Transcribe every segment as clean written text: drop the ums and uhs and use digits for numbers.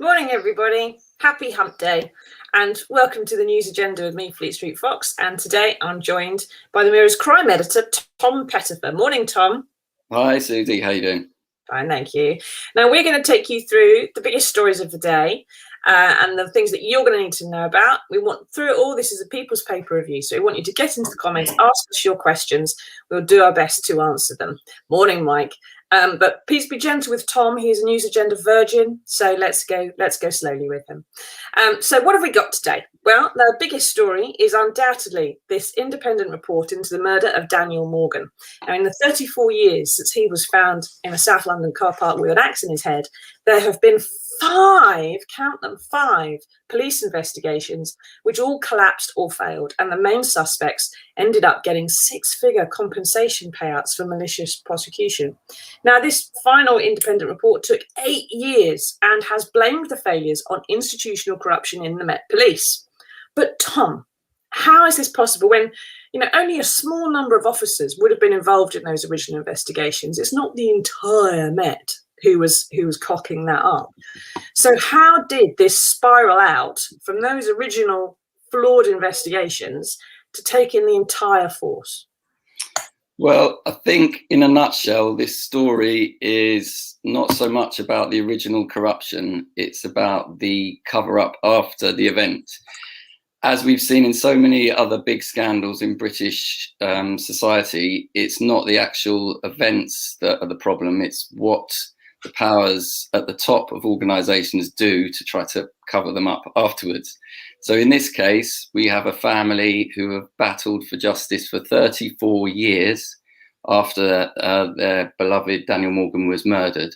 Morning, everybody. Happy hump day, and welcome to the news agenda with me, Fleet Street Fox. And today I'm joined by the Mirror's crime editor, Tom Pettifor. Morning, Tom. Hi, Susie. How you doing? Fine, thank you. Now we're going to take you through the biggest stories of the day and the things that you're going to need to know about. We want through it all. This is a People's Paper review, so we want you to get into the comments, ask us your questions. We'll do our best to answer them. Morning, Mike. But please be gentle with Tom. He's a news agenda virgin, so let's go slowly with him. So what have we got today? Well, the biggest story is undoubtedly this independent report into the murder of Daniel Morgan. Now, in the 34 years since he was found in a South London car park with an axe in his head, there have been five police investigations, which all collapsed or failed, and the main suspects ended up getting six-figure compensation payouts for malicious prosecution. Now, this final independent report took 8 years and has blamed the failures on institutional corruption in the Met Police. But Tom, how is this possible when only a small number of officers would have been involved in those original investigations? It's not the entire Met who was cocking that up. So how did this spiral out from those original flawed investigations to take in the entire force? Well, I think in a nutshell, this story is not so much about the original corruption. It's about the cover-up after the event. As we've seen in so many other big scandals in British society, it's not the actual events that are the problem. It's what the powers at the top of organisations do to try to cover them up afterwards. So in this case, we have a family who have battled for justice for 34 years after their beloved Daniel Morgan was murdered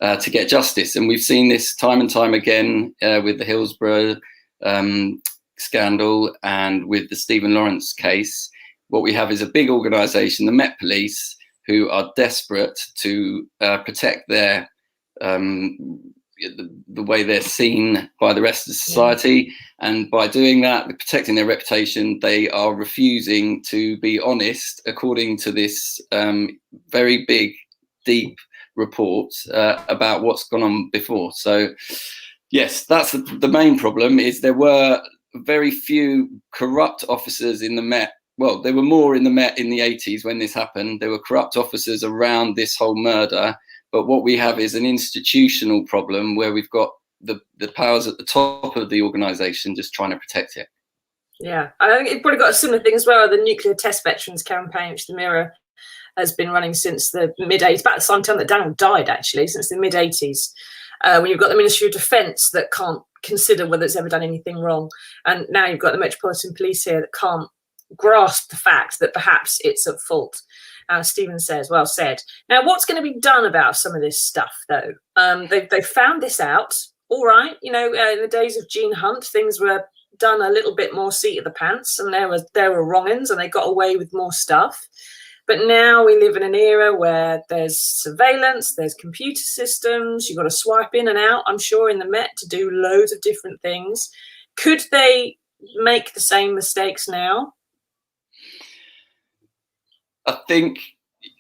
to get justice. And we've seen this time and time again with the Hillsborough scandal and with the Stephen Lawrence case. What we have is a big organisation, the Met Police, who are desperate to protect their the way they're seen by the rest of society. And by doing that, protecting their reputation, they are refusing to be honest, according to this very big, deep report about what's gone on before. So, yes, that's the main problem. Is there were very few corrupt officers in the Met. Well, there were more in the Met in the 80s when this happened. There were corrupt officers around this whole murder. But what we have is an institutional problem where we've got the powers at the top of the organisation just trying to protect it. Yeah, I think it probably got a similar thing as well, the Nuclear Test Veterans campaign, which the Mirror has been running since the mid-80s, about the same time that Daniel died, actually, since the mid-80s, when you've got the Ministry of Defence that can't consider whether it's ever done anything wrong. And now you've got the Metropolitan Police here that can't grasp the fact that perhaps it's at fault. Stephen says, well said. Now, what's going to be done about some of this stuff, though? They've found this out. All right, in the days of Gene Hunt, things were done a little bit more seat of the pants, and there were wrong-uns, and they got away with more stuff. But now we live in an era where there's surveillance, there's computer systems, you've got to swipe in and out, I'm sure, in the Met to do loads of different things. Could they make the same mistakes now? I think,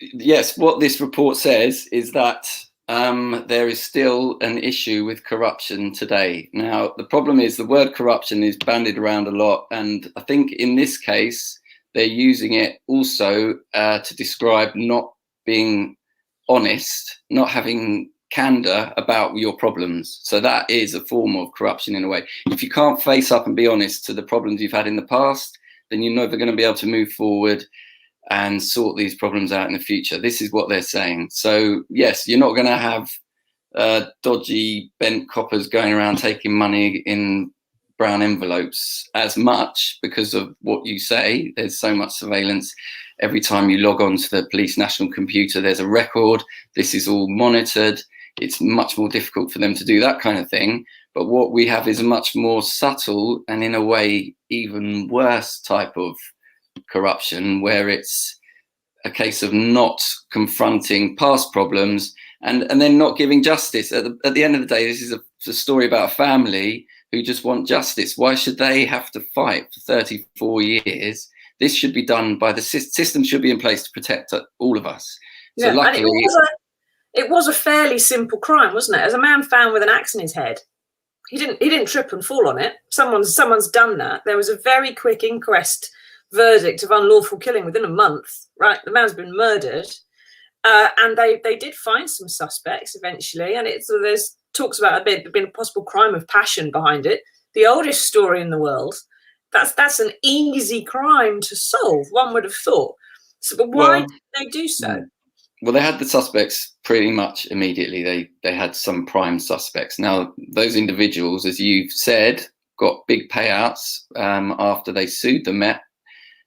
yes, what this report says is that there is still an issue with corruption today. Now, the problem is the word corruption is bandied around a lot. And I think in this case, they're using it also to describe not being honest, not having candor about your problems. So that is a form of corruption in a way. If you can't face up and be honest to the problems you've had in the past, then you're never going to be able to move forward and sort these problems out in the future. This is what they're saying. So yes, you're not going to have dodgy bent coppers going around taking money in brown envelopes as much because of what you say. There's so much surveillance. Every time you log on to the police national computer, there's a record. This is all monitored. It's much more difficult for them to do that kind of thing. But what we have is a much more subtle and in a way even worse type of corruption, where it's a case of not confronting past problems and then not giving justice. At the end of the day, this is a story about a family who just want justice. Why should they have to fight for 34 years? This should be done by the system, should be in place to protect all of us. So yeah, luckily, it was a fairly simple crime, wasn't it? As a man found with an axe in his head, he didn't trip and fall on it. Someone's done that. There was a very quick inquest verdict of unlawful killing within a month. Right, the man's been murdered, and they did find some suspects eventually. And there's talks about being a possible crime of passion behind it. The oldest story in the world. That's an easy crime to solve. One would have thought. So, but why did they do so? Well, they had the suspects pretty much immediately. They had some prime suspects. Now, those individuals, as you've said, got big payouts after they sued the Met.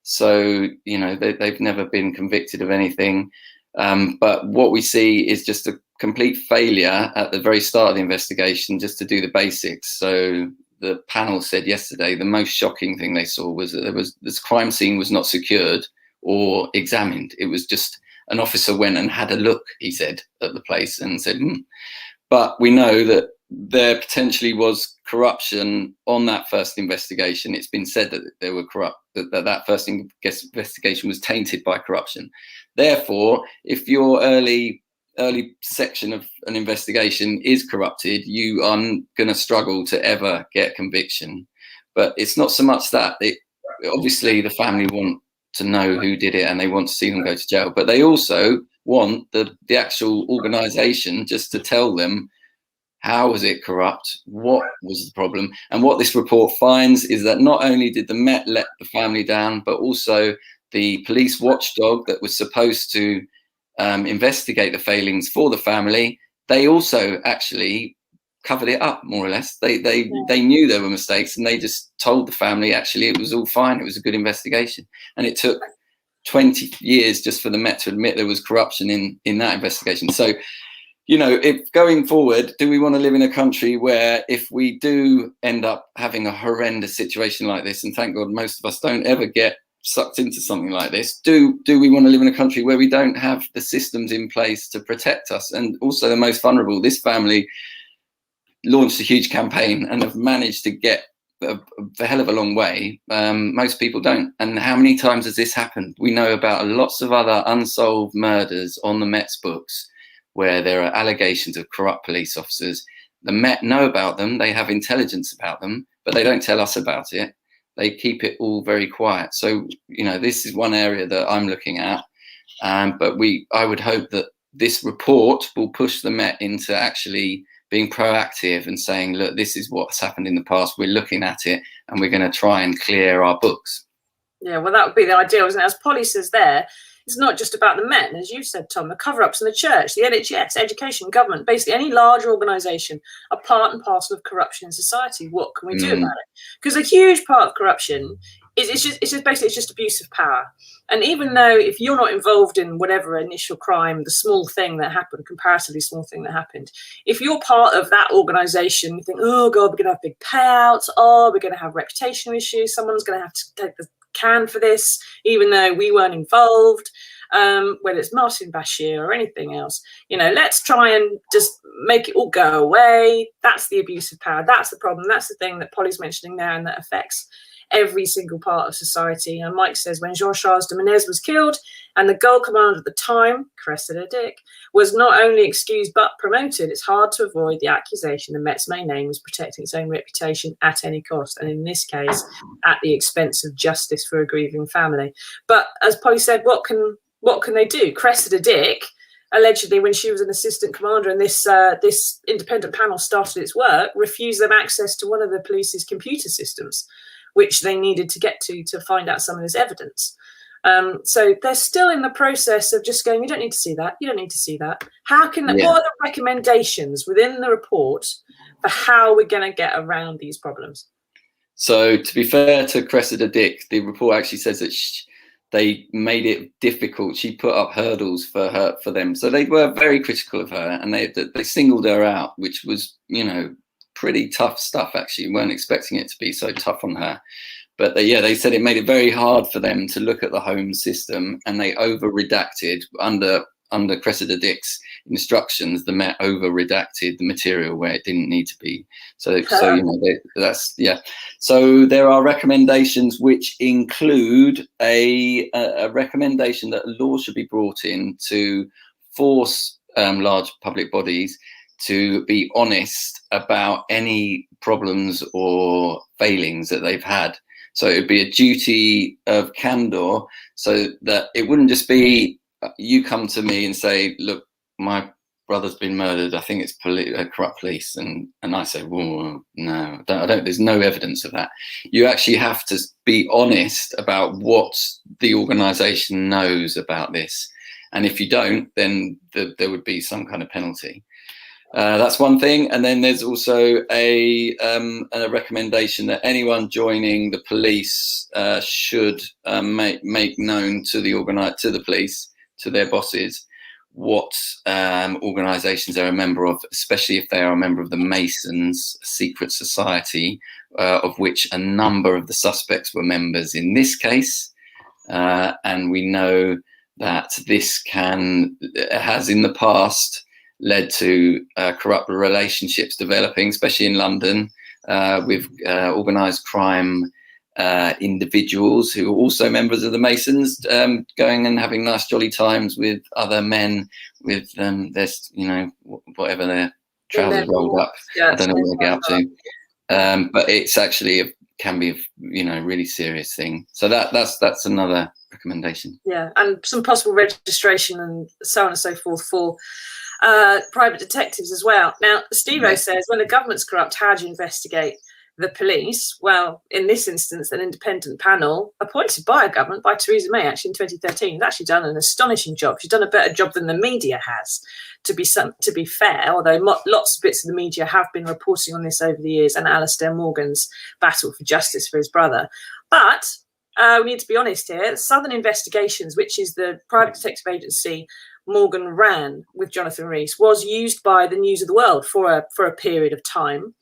So, you know, they've never been convicted of anything. But what we see is just a complete failure at the very start of the investigation just to do the basics. So the panel said yesterday the most shocking thing they saw was that this crime scene was not secured or examined. It was just an officer went and had a look, he said, at the place and said, But we know that there potentially was corruption on that first investigation. It's been said that there were that first investigation was tainted by corruption. Therefore, if your early section of an investigation is corrupted, you are going to struggle to ever get conviction. But it's not so much that. Obviously, the family want to know who did it and they want to see them go to jail, but they also want the actual organization just to tell them how was it corrupt, what was the problem. And what this report finds is that not only did the Met let the family down, but also the police watchdog that was supposed to investigate the failings for the family, they also actually covered it up, more or less. They knew there were mistakes and they just told the family actually it was all fine, it was a good investigation. And it took 20 years just for the Met to admit there was corruption in that investigation. So, you know, if going forward, do we want to live in a country where if we do end up having a horrendous situation like this, and thank God most of us don't ever get sucked into something like this, do we want to live in a country where we don't have the systems in place to protect us? And also the most vulnerable, this family launched a huge campaign and have managed to get a hell of a long way. Most people don't. And how many times has this happened? We know about lots of other unsolved murders on the Met's books where there are allegations of corrupt police officers. The Met know about them, they have intelligence about them, but they don't tell us about it. They keep it all very quiet. So, you know, this is one area that I'm looking at. But I would hope that this report will push the Met into actually being proactive and saying, look, this is what's happened in the past. We're looking at it and we're going to try and clear our books. Yeah, well, that would be the ideal, isn't it? As Polly says there, it's not just about the Met, and as you said, Tom, the cover-ups in the church, the NHS, education, government, basically any larger organisation are part and parcel of corruption in society. What can we do about it? Because a huge part of corruption is just abuse of power. And even though if you're not involved in whatever initial crime, the small thing that happened, comparatively small thing that happened, if you're part of that organisation, you think, oh God, we're going to have big payouts, oh, we're going to have reputational issues, someone's going to have to take the can for this, even though we weren't involved, whether it's Martin Bashir or anything else, you know, let's try and just make it all go away. That's the abuse of power. That's the problem. That's the thing that Polly's mentioning there, and that affects every single part of society. And Mike says when Jean-Charles de Menez was killed and the Gold Commander at the time, Cressida Dick, was not only excused but promoted, it's hard to avoid the accusation the Met's main aim was protecting its own reputation at any cost, and in this case at the expense of justice for a grieving family. But as Polly said, what can they do? Cressida Dick, allegedly when she was an assistant commander and this independent panel started its work, refused them access to one of the police's computer systems, which they needed to get to find out some of this evidence. So they're still in the process of just going, you don't need to see that. You don't need to see that. What are the recommendations within the report for how we're going to get around these problems? So to be fair to Cressida Dick, the report actually says that they made it difficult. She put up hurdles for them. So they were very critical of her and they singled her out, which was, you know, pretty tough stuff, actually. Weren't expecting it to be so tough on her. But they said it made it very hard for them to look at the home system, and they over-redacted under Cressida Dick's instructions. The Met over-redacted the material where it didn't need to be. So you know, So there are recommendations which include a recommendation that a law should be brought in to force large public bodies to be honest about any problems or failings that they've had. So it would be a duty of candor, so that it wouldn't just be you come to me and say, look, my brother's been murdered, I think it's corrupt police, and I say, well, no, I don't, there's no evidence of that. You actually have to be honest about what the organisation knows about this, and if you don't, then there would be some kind of penalty. That's one thing. And then there's also a recommendation that anyone joining the police should make known to the police, to their bosses, what organisations they're a member of, especially if they are a member of the Masons secret society, of which a number of the suspects were members in this case. And we know that this has in the past led to corrupt relationships developing, especially in London, with organised crime individuals who are also members of the Masons, going and having nice jolly times with other men with their, whatever their trousers rolled up. Yeah, I don't know what they get up to. But it's actually can be a really serious thing. So that's another recommendation. Yeah, and some possible registration and so on and so forth for private detectives as well. Now, Steve-O says, when the government's corrupt, how do you investigate the police? Well, in this instance, an independent panel appointed by a government, by Theresa May, actually in 2013, has actually done an astonishing job. She's done a better job than the media has, to be fair, although lots of bits of the media have been reporting on this over the years, and Alistair Morgan's battle for justice for his brother. But we need to be honest here. Southern Investigations, which is the private detective agency Morgan ran with Jonathan Rees, was used by the News of the World for a period of time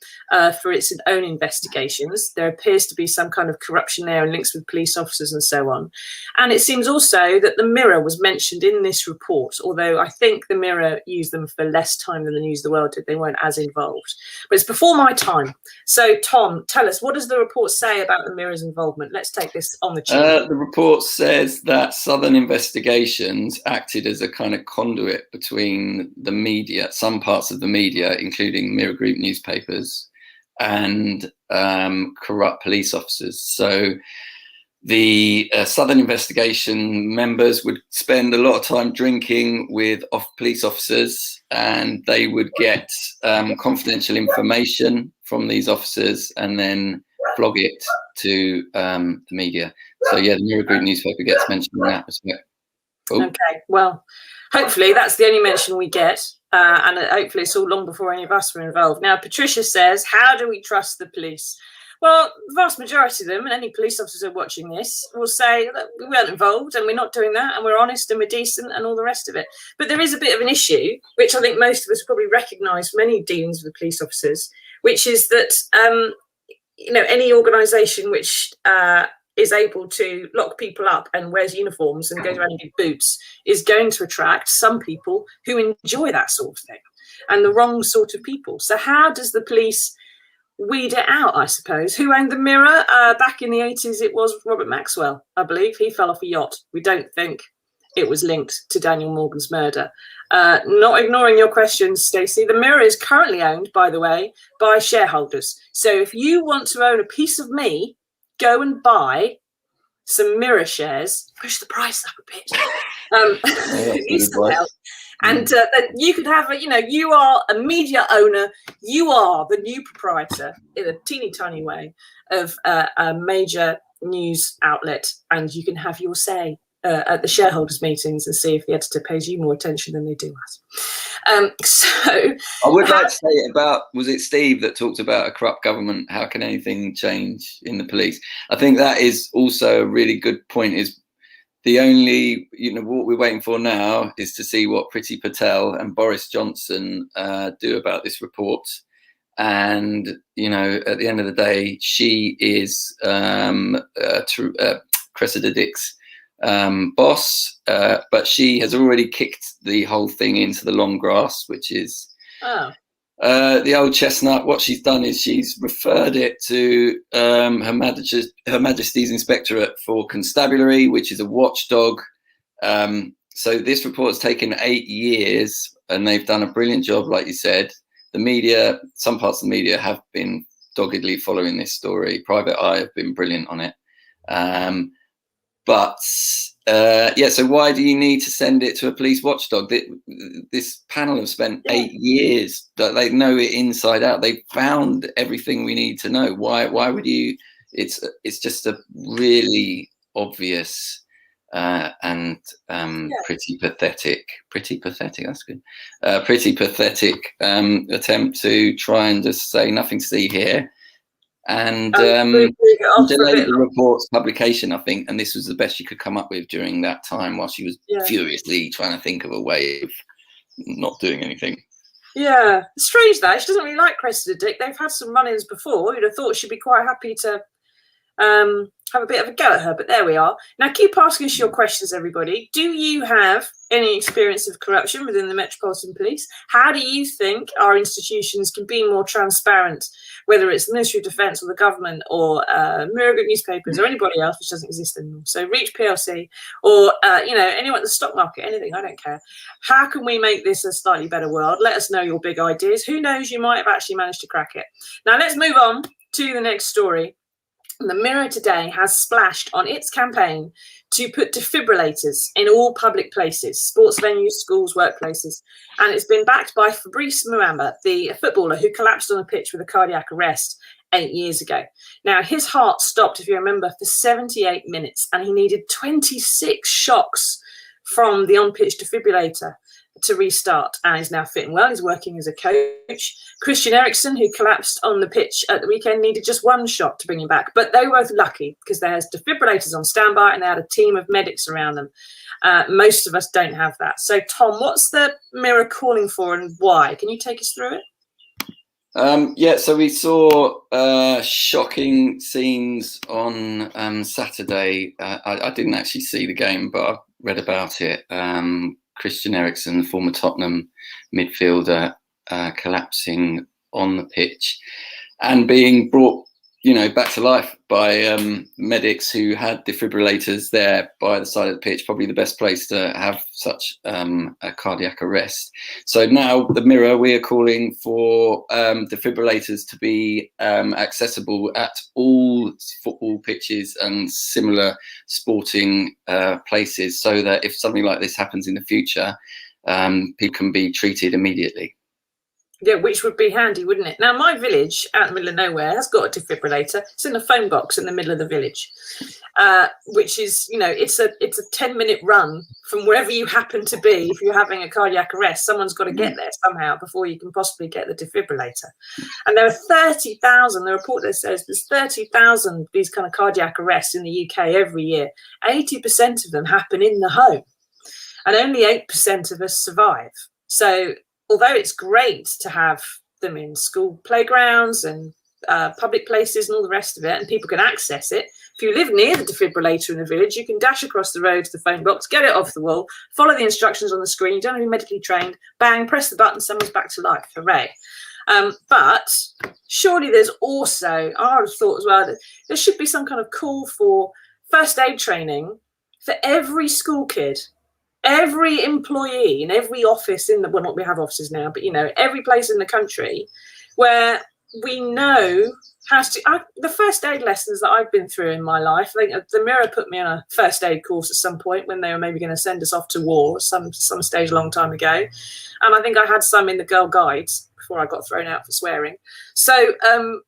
for its own investigations. There appears to be some kind of corruption there and links with police officers and so on. And it seems also that the Mirror was mentioned in this report, although I think the Mirror used them for less time than the News of the World did. They weren't as involved. But it's before my time. So, Tom, tell us, what does the report say about the Mirror's involvement? Let's take this on the chin. The report says that Southern Investigations acted as a kind of conduit between the media, some parts of the media, including Mirror Group newspapers, and corrupt police officers. So the Southern Investigation members would spend a lot of time drinking with police officers, and they would get confidential information from these officers and then flog it to the media. So yeah, the Mirror Group newspaper gets mentioned in that respect. Oh. Okay, well, hopefully that's the only mention we get, and hopefully it's all long before any of us were involved. Now, Patricia says, how do we trust the police? Well, the vast majority of them, and any police officers who are watching this, will say that we weren't involved and we're not doing that and we're honest and we're decent and all the rest of it. But there is a bit of an issue, which I think most of us probably recognise from any dealings with police officers, which is that, any organisation which is able to lock people up and wears uniforms and goes around in big boots is going to attract some people who enjoy that sort of thing, and the wrong sort of people. So how does the police weed it out, I suppose? Who owned the Mirror? Back in the 80s, it was Robert Maxwell, I believe. He fell off a yacht. We don't think it was linked to Daniel Morgan's murder. Not ignoring your questions, Stacey. The Mirror is currently owned, by the way, by shareholders. So if you want to own a piece of me, go and buy some Mirror shares, push the price up a bit. And then you could have, you are a media owner, you are the new proprietor in a teeny tiny way of a major news outlet, and you can have your say at the shareholders meetings and see if the editor pays you more attention than they do us. So I would like to say about, was it Steve that talked about a corrupt government? How can anything change in the police? I think that is also a really good point. Is the only, what we're waiting for now is to see what Priti Patel and Boris Johnson do about this report. And, at the end of the day, she is Cressida Dick's boss, but she has already kicked the whole thing into the long grass, which is the old chestnut. What she's done is she's referred it to Her Majesty's Inspectorate for Constabulary, which is a watchdog. So this report's taken 8 years, and they've done a brilliant job, like you said. The media, some parts of the media have been doggedly following this story. Private Eye have been brilliant on it. But so why do you need to send it to a police watchdog? This panel have spent 8 years, that they know it inside out. They found everything we need to know. Why would you? It's just a really obvious and pretty pathetic. That's good. Pretty pathetic attempt to try and just say nothing to see here. And delayed the report's publication, I think, and this was the best she could come up with during that time, while she was furiously trying to think of a way of not doing anything. Yeah, it's strange that she doesn't really like Cressida Dick. They've had some run-ins before. You'd have thought she'd be quite happy to have a bit of a go at her, but there we are. Now keep asking us your questions, everybody. Do you have any experience of corruption within the Metropolitan Police? How do you think our institutions can be more transparent, whether it's the Ministry of Defence or the government or Mirror Group newspapers or anybody else, which doesn't exist anymore? So Reach PLC or anyone at the stock market, anything, I don't care. How can we make this a slightly better world? Let us know your big ideas. Who knows, you might have actually managed to crack it. Now let's move on to the next story. The Mirror today has splashed on its campaign to put defibrillators in all public places, sports venues, schools, workplaces. And it's been backed by Fabrice Muamba, the footballer who collapsed on a pitch with a cardiac arrest 8 years ago. Now, his heart stopped, if you remember, for 78 minutes, and he needed 26 shocks from the on-pitch defibrillator to restart, and he's now fit and well. He's working as a coach. Christian Eriksen, who collapsed on the pitch at the weekend, needed just one shot to bring him back, but they were both lucky because they had defibrillators on standby and they had a team of medics around them. Most of us don't have that. So Tom, what's the Mirror calling for and why? Can you take us through it? So we saw shocking scenes on Saturday. I didn't actually see the game, but I read about it. Christian Eriksen, the former Tottenham midfielder, collapsing on the pitch and being brought, back to life by medics who had defibrillators there by the side of the pitch, probably the best place to have such a cardiac arrest. So now the Mirror, we are calling for defibrillators to be accessible at all football pitches and similar sporting places, so that if something like this happens in the future, people can be treated immediately. Yeah, which would be handy, wouldn't it? Now, my village out in the middle of nowhere has got a defibrillator. It's in a phone box in the middle of the village, which is, it's a 10-minute run from wherever you happen to be. If you're having a cardiac arrest, someone's got to get there somehow before you can possibly get the defibrillator. And there are 30,000, the report that says there's 30,000 these kind of cardiac arrests in the UK every year. 80% of them happen in the home, and only 8% of us survive. So although it's great to have them in school playgrounds and public places and all the rest of it, and people can access it, if you live near the defibrillator in the village, you can dash across the road to the phone box, get it off the wall, follow the instructions on the screen. You don't have to be medically trained. Bang, press the button, someone's back to life. Hooray. But surely there's also, I would have thought as well, that there should be some kind of call for first aid training for every school kid. Every employee in every office not we have offices now, but every place in the country where we know how to. The first aid lessons that I've been through in my life, I think the Mirror put me on a first aid course at some point when they were maybe going to send us off to war some stage a long time ago, and I think I had some in the Girl Guides before I got thrown out for swearing. So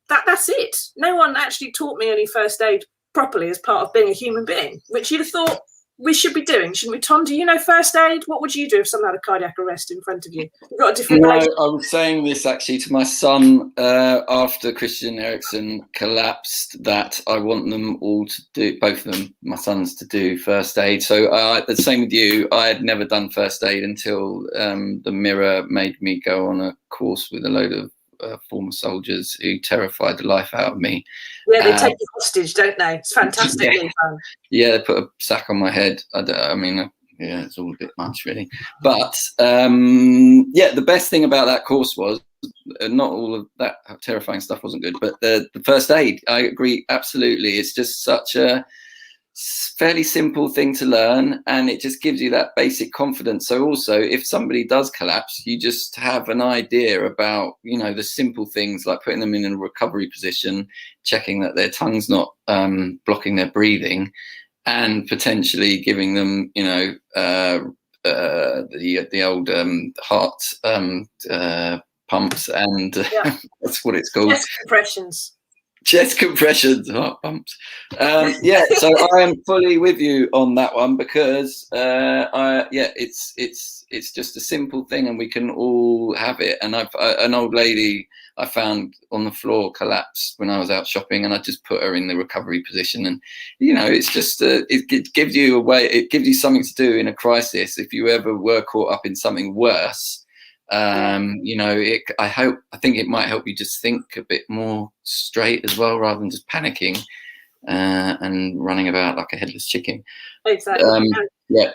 that's it. No one actually taught me any first aid properly as part of being a human being, which you'd have thought we should be doing, shouldn't we? Tom, do you know first aid? What would you do if someone had a cardiac arrest in front of you? You've got a defibrillator. No, I was saying this actually to my son after Christian Eriksen collapsed, that I want them all to do, both of them, my sons, to do first aid. So the same with you. I had never done first aid until the Mirror made me go on a course with a load of former soldiers who terrified the life out of me. Yeah, they take you hostage, don't they? It's fantastically fun. Yeah, they put a sack on my head. It's all a bit much, really. But the best thing about that course was not all of that terrifying stuff wasn't good, but the first aid. I agree absolutely. It's just such a fairly simple thing to learn, and it just gives you that basic confidence. So also, if somebody does collapse, you just have an idea about, you know, the simple things like putting them in a recovery position, checking that their tongue's not blocking their breathing, and potentially giving them, you know, the old heart pumps, and that's what it's called. Chest compressions. Chest compressions, heart pumps. Yeah, so I am fully with you on that one, because it's just a simple thing, and we can all have it. And an old lady I found on the floor collapsed when I was out shopping, and I just put her in the recovery position. And you know, it's just it gives you a way, it gives you something to do in a crisis if you ever were caught up in something worse. You know, I think it might help you just think a bit more straight as well, rather than just panicking and running about like a headless chicken. Exactly. Yeah.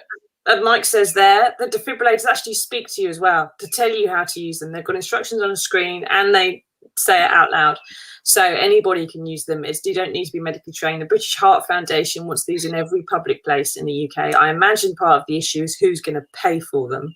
Mike says there, the defibrillators actually speak to you as well to tell you how to use them. They've got instructions on a screen, and they say it out loud, so anybody can use them. You don't need to be medically trained. The British Heart Foundation wants these in every public place in the UK. I imagine part of the issue is who's going to pay for them,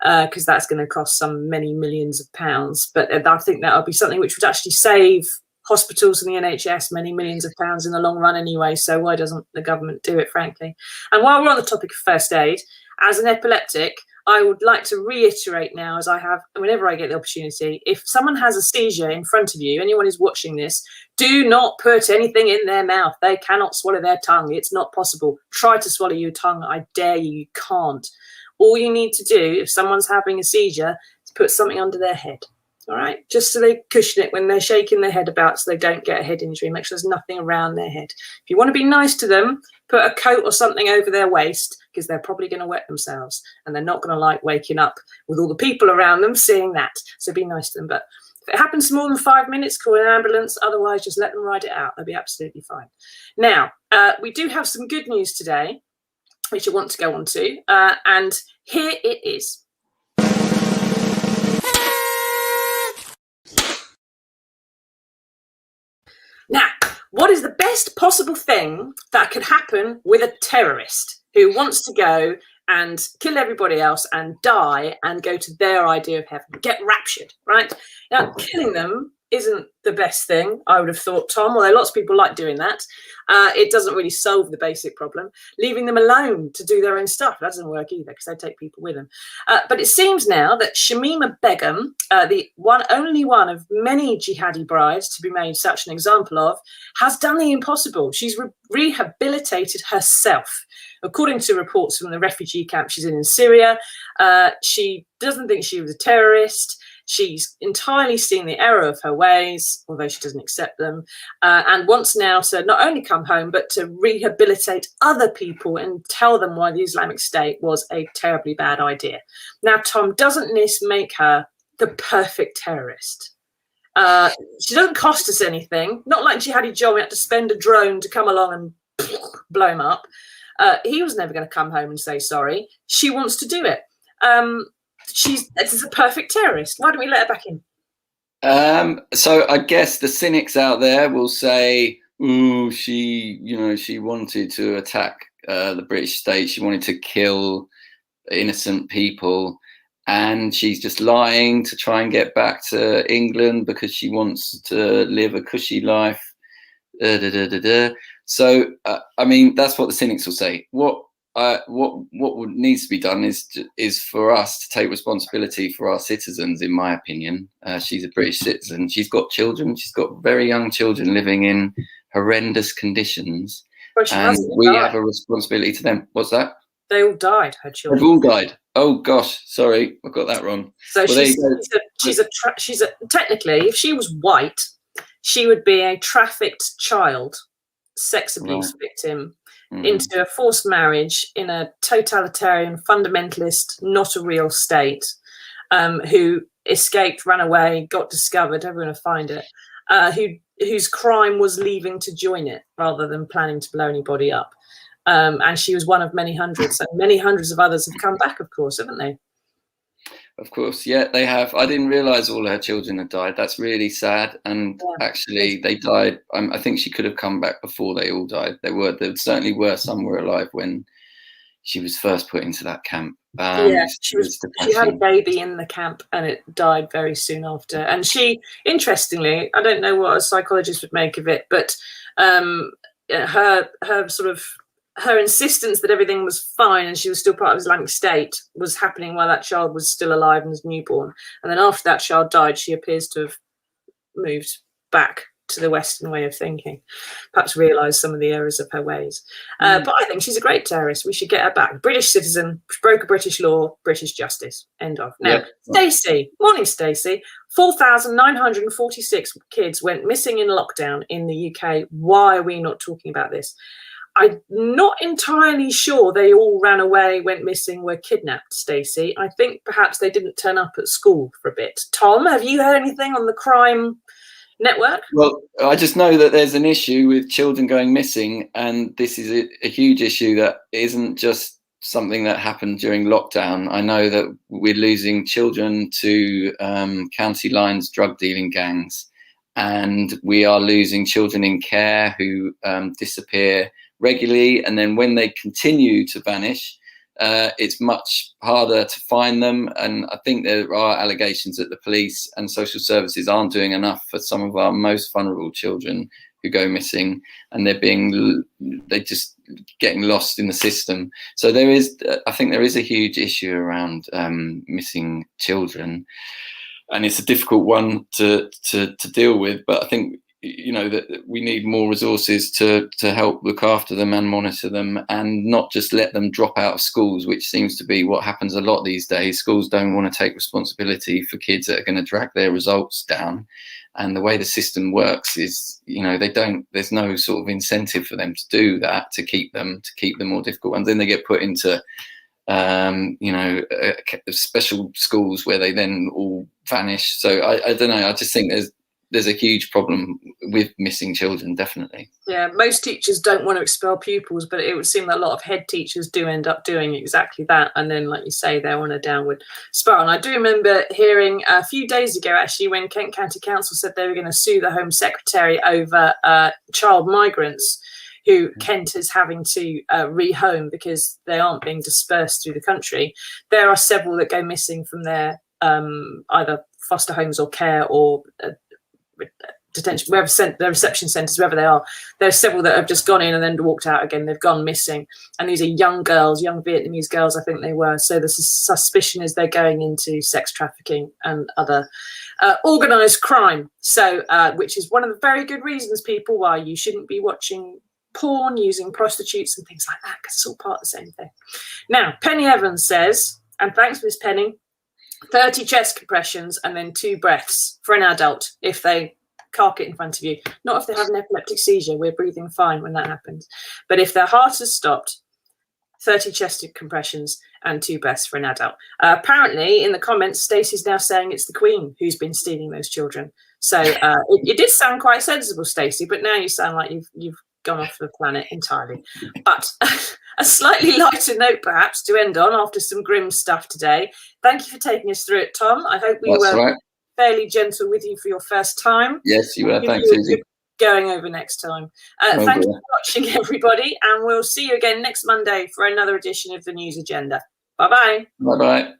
because that's going to cost some many millions of pounds. But I think that'll be something which would actually save hospitals and the NHS many millions of pounds in the long run anyway. So why doesn't the government do it, frankly? And while we're on the topic of first aid, as an epileptic, I would like to reiterate now, as I have whenever I get the opportunity, if someone has a seizure in front of you, anyone who's watching this, do not put anything in their mouth. They cannot swallow their tongue. It's not possible. Try to swallow your tongue. I dare you. You can't. All you need to do, if someone's having a seizure, is put something under their head. All right, just so they cushion it when they're shaking their head about, so they don't get a head injury. Make sure there's nothing around their head. If you want to be nice to them, put a coat or something over their waist, because they're probably going to wet themselves, and they're not going to like waking up with all the people around them seeing that. So be nice to them. But if it happens more than 5 minutes, call an ambulance. Otherwise, just let them ride it out. They'll be absolutely fine. Now, we do have some good news today, which I want to go on to, and here it is. Now, what is the best possible thing that could happen with a terrorist who wants to go and kill everybody else and die and go to their idea of heaven, get raptured, right? Now, killing them isn't the best thing, I would have thought, Tom, although lots of people like doing that. It doesn't really solve the basic problem. Leaving them alone to do their own stuff, that doesn't work either, because they take people with them. But it seems now that Shamima Begum, the only one of many jihadi brides to be made such an example of, has done the impossible. She's rehabilitated herself. According to reports from the refugee camp she's in Syria, she doesn't think she was a terrorist. She's entirely seen the error of her ways, although she doesn't accept them, and wants now to not only come home, but to rehabilitate other people and tell them why the Islamic State was a terribly bad idea. Now, Tom, doesn't this make her the perfect terrorist? She doesn't cost us anything. Not like Jihadi John, we had to spend a drone to come along and blow him up. He was never going to come home and say sorry. She wants to do it. This is a perfect terrorist. Why don't we let her back in? So I guess the cynics out there will say, "Ooh, she wanted to attack the British state. She wanted to kill innocent people, and she's just lying to try and get back to England because she wants to live a cushy life." So I mean, that's what the cynics will say. What needs to be done is for us to take responsibility for our citizens. In my opinion, she's a British citizen. She's got children. She's got very young children living in horrendous conditions, and we have a responsibility to them. What's that? They all died. Her children. They've all died. Oh gosh, sorry, I got that wrong. So she's technically, if she was white, she would be a trafficked child, sex abuse victim, into a forced marriage in a totalitarian, fundamentalist, not a real state, who escaped, ran away, got discovered, never going to find it, whose crime was leaving to join it rather than planning to blow anybody up. And she was one of many hundreds, and many hundreds of others have come back, of course, haven't they? Of course, yeah, they have. I didn't realise all her children had died. That's really sad. And actually, they died. I think she could have come back before they all died. There certainly were some were alive when she was first put into that camp. She had a baby in the camp, and it died very soon after. And she, interestingly, I don't know what a psychologist would make of it, but her insistence that everything was fine and she was still part of Islamic State was happening while that child was still alive and was newborn. And then after that child died, she appears to have moved back to the Western way of thinking, perhaps realised some of the errors of her ways. But I think she's a great terrorist. We should get her back. British citizen, broke a British law, British justice. End of. Now, Stacey. Morning, Stacey. 4,946 kids went missing in lockdown in the UK. Why are we not talking about this? I'm not entirely sure they all ran away, went missing, were kidnapped, Stacey. I think perhaps they didn't turn up at school for a bit. Tom, have you heard anything on the crime network? Well, I just know that there's an issue with children going missing, and this is a huge issue that isn't just something that happened during lockdown. I know that we're losing children to county lines drug dealing gangs, and we are losing children in care who disappear regularly, and then when they continue to vanish, it's much harder to find them. And I think there are allegations that the police and social services aren't doing enough for some of our most vulnerable children who go missing, and they're just getting lost in the system. So I think there is a huge issue around missing children, and it's a difficult one to deal with. But I think, you know, that we need more resources to help look after them and monitor them, and not just let them drop out of schools, which seems to be what happens a lot these days. Schools don't want to take responsibility for kids that are going to drag their results down. And the way the system works is, you know, there's no sort of incentive for them to do that, to keep the more difficult ones. Then they get put into special schools where they then all vanish. So I don't know. I just think there's a huge problem with missing children, definitely. Yeah, most teachers don't want to expel pupils, but it would seem that a lot of head teachers do end up doing exactly that. And then, like you say, they're on a downward spiral. And I do remember hearing a few days ago, actually, when Kent County Council said they were going to sue the Home Secretary over child migrants who Kent is having to rehome because they aren't being dispersed through the country. There are several that go missing from their either foster homes or care or detention, wherever their reception centres, wherever they are. There's several that have just gone in and then walked out again. They've gone missing, and these are young girls, young Vietnamese girls, I think they were. So the suspicion is they're going into sex trafficking and other organised crime. So which is one of the very good reasons, people, why you shouldn't be watching porn using prostitutes and things like that, because it's all part of the same thing. Now, Penny Evans says, and thanks Miss Penny, 30 chest compressions and then 2 breaths for an adult if they cark it in front of you. Not if they have an epileptic seizure. We're breathing fine when that happens. But if their heart has stopped, 30 chest compressions and 2 breaths for an adult. Apparently, in the comments, Stacey's now saying it's the Queen who's been stealing those children. So it did sound quite sensible, Stacey, but now you sound like you've gone off the planet entirely. But a slightly lighter note, perhaps, to end on after some grim stuff today. Thank you for taking us through it, Tom. I hope we were fairly gentle with you for your first time. Yes, you were. Thanks, Susie. Going over next time. Thank you for watching, everybody, and we'll see you again next Monday for another edition of the News Agenda. Bye-bye. Bye-bye.